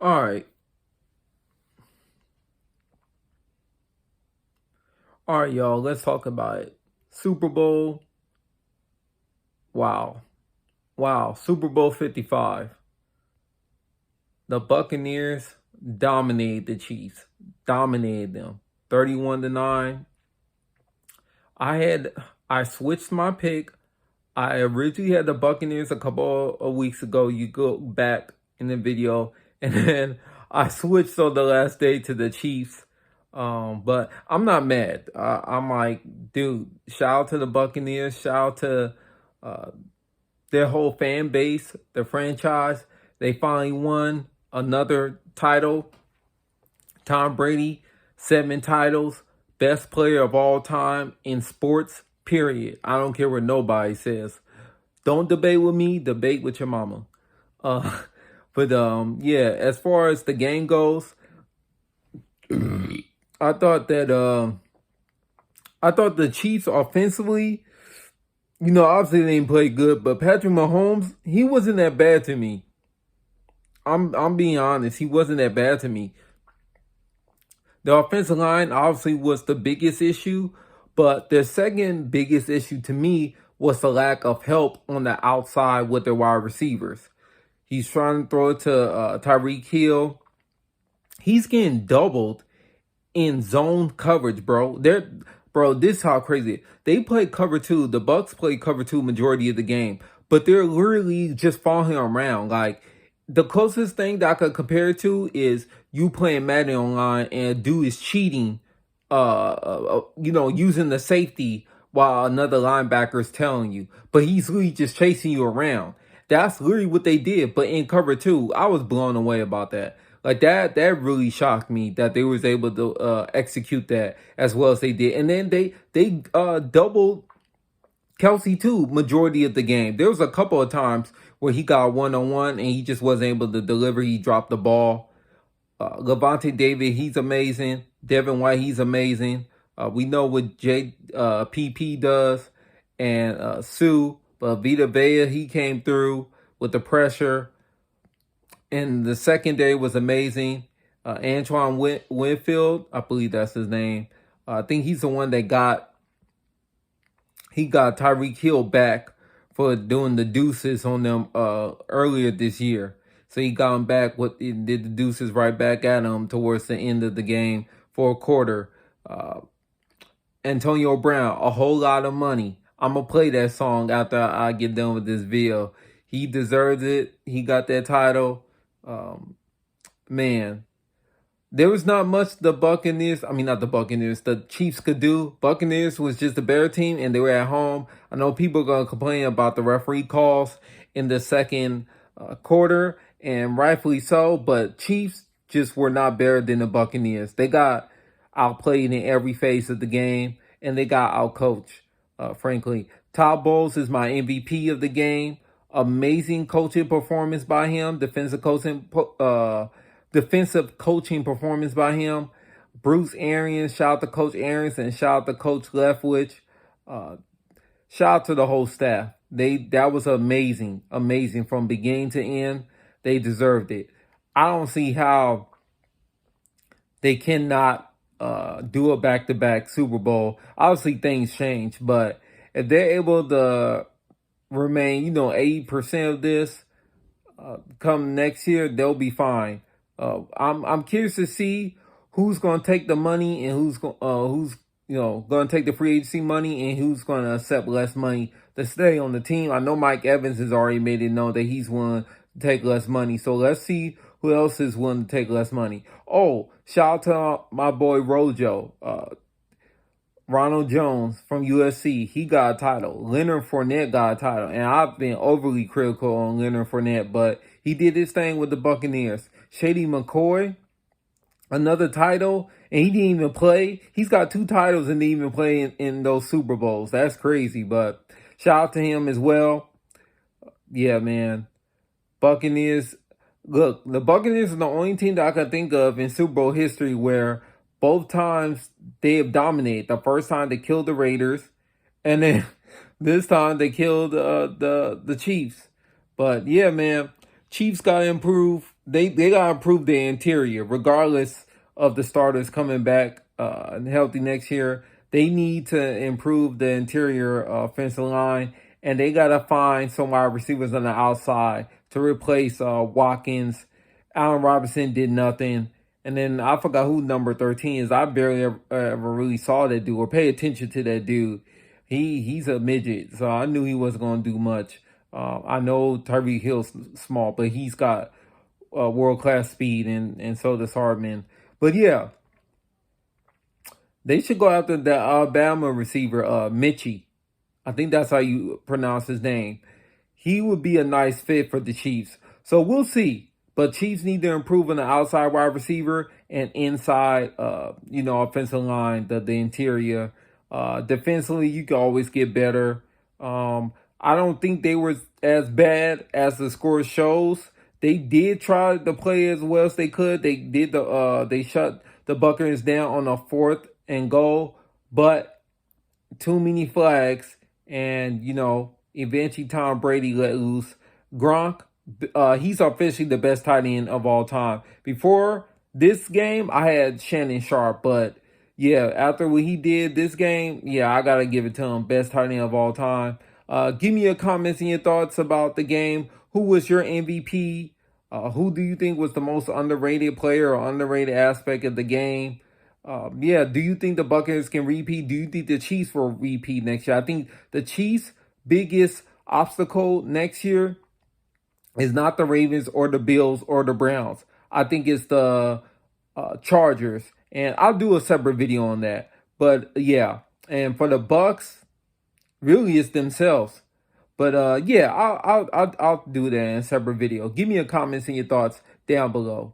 All right. All right, y'all. Let's talk about it. Super Bowl. Wow. Wow. Super Bowl 55. The Buccaneers dominated the Chiefs. Dominated them. 31-9. I switched my pick. I originally had the Buccaneers a couple of weeks ago. You go back in the video, and then I switched on the last day to the Chiefs. But I'm not mad. I'm like, dude, shout out to the Buccaneers. Shout out to uh, their whole fan base, their franchise. They finally won another title. Tom Brady, 7 titles, best player of all time in sports, period. I don't care what nobody says. Don't debate with me, debate with your mama. Uh, yeah, as far as the game goes, I thought that I thought the Chiefs offensively, obviously they didn't play good, but Patrick Mahomes, he wasn't that bad to me. I'm being honest, he wasn't that bad to me. The offensive line obviously was the biggest issue, but the second biggest issue to me was the lack of help on the outside with their wide receivers. He's trying to throw it to Tyreek Hill. He's getting doubled in zone coverage, bro. This is how crazy. They play cover two. The Bucks play cover two majority of the game, but they're literally just following around. Like, the closest thing that I could compare it to is you playing Madden online and a dude is cheating, using the safety while another linebacker is telling you, but he's literally just chasing you around. That's literally what they did. But in cover two, I was blown away about that. Like, that really shocked me that they was able to execute that as well as they did. And then they doubled Kelsey too majority of the game. There was a couple of times where he got one-on-one and he just wasn't able to deliver. He dropped the ball. Levante David, he's amazing. Devin White, he's amazing. We know what PP does. And Sue, but Vita Vea, he came through with the pressure. And the secondary was amazing. Antoine Winfield, I believe that's his name. I think he's the one that got Tyreek Hill back for doing the deuces on them earlier this year. So he got him back, did the deuces right back at him towards the end of the game for a quarter. Antonio Brown, a whole lot of money. I'm going to play that song after I get done with this video. He deserves it. He got that title. Man, there was not much the Chiefs could do. Buccaneers was just a better team, and they were at home. I know people are going to complain about the referee calls in the second quarter, and rightfully so, but Chiefs just were not better than the Buccaneers. They got outplayed in every phase of the game, and they got outcoached, frankly. Todd Bowles is my MVP of the game. Amazing coaching performance by him. Defensive coaching performance by him. Bruce Arians, shout out to Coach Arians, and shout out to Coach Leftwich. Shout out to the whole staff. That was amazing from beginning to end. They deserved it. I don't see how they cannot do a back-to-back Super Bowl. Obviously, things change, but if they're able to remain, 80% of this come next year, they'll be fine. I'm curious to see who's going to take the money and who's going to take the free agency money and who's going to accept less money to stay on the team. I know Mike Evans has already made it known that he's willing to take less money. So let's see who else is willing to take less money. Oh, shout out to my boy Rojo. Ronald Jones from USC, he got a title. Leonard Fournette got a title. And I've been overly critical on Leonard Fournette, but he did his thing with the Buccaneers. Shady McCoy, another title, and he didn't even play. He's got 2 titles and didn't even play in those Super Bowls. That's crazy, but shout out to him as well. Yeah, man. Buccaneers. Look, the Buccaneers are the only team that I can think of in Super Bowl history where both times they have dominated. The first time they killed the Raiders, and then this time they killed the Chiefs. But yeah, man, Chiefs got to improve. they gotta improve the interior, regardless of the starters coming back and healthy next year. They need to improve the interior offensive line, and they gotta find some wide receivers on the outside to replace Watkins. Allen Robinson did nothing, and then I forgot who number 13 is. I barely ever really saw that dude or pay attention to that dude. He's a midget, so I knew he wasn't gonna do much. I know Tyreek Hill's small, but he's got world class speed, and so does Hardman. But yeah, they should go after the Alabama receiver, Mitchie. I think that's how you pronounce his name. He would be a nice fit for the Chiefs. So we'll see. But Chiefs need to improve on the outside wide receiver and inside, offensive line, the interior. Defensively, you can always get better. I don't think they were as bad as the score shows. They did try to play as well as they could. They shut the Buccaneers down on a 4th and goal, but too many flags, and eventually Tom Brady let loose. Gronk, he's officially the best tight end of all time. Before this game, I had Shannon Sharp, but yeah, after what he did this game, yeah, I gotta give it to him. Best tight end of all time. Give me your comments and your thoughts about the game. Who was your MVP? Who do you think was the most underrated player or underrated aspect of the game? Yeah, do you think the Buccaneers can repeat? Do you think the Chiefs will repeat next year? I think the Chiefs' biggest obstacle next year is not the Ravens or the Bills or the Browns. I think it's the Chargers, and I'll do a separate video on that. But yeah, and for the Bucks, really it's themselves. But yeah, I'll do that in a separate video. Give me your comments and your thoughts down below.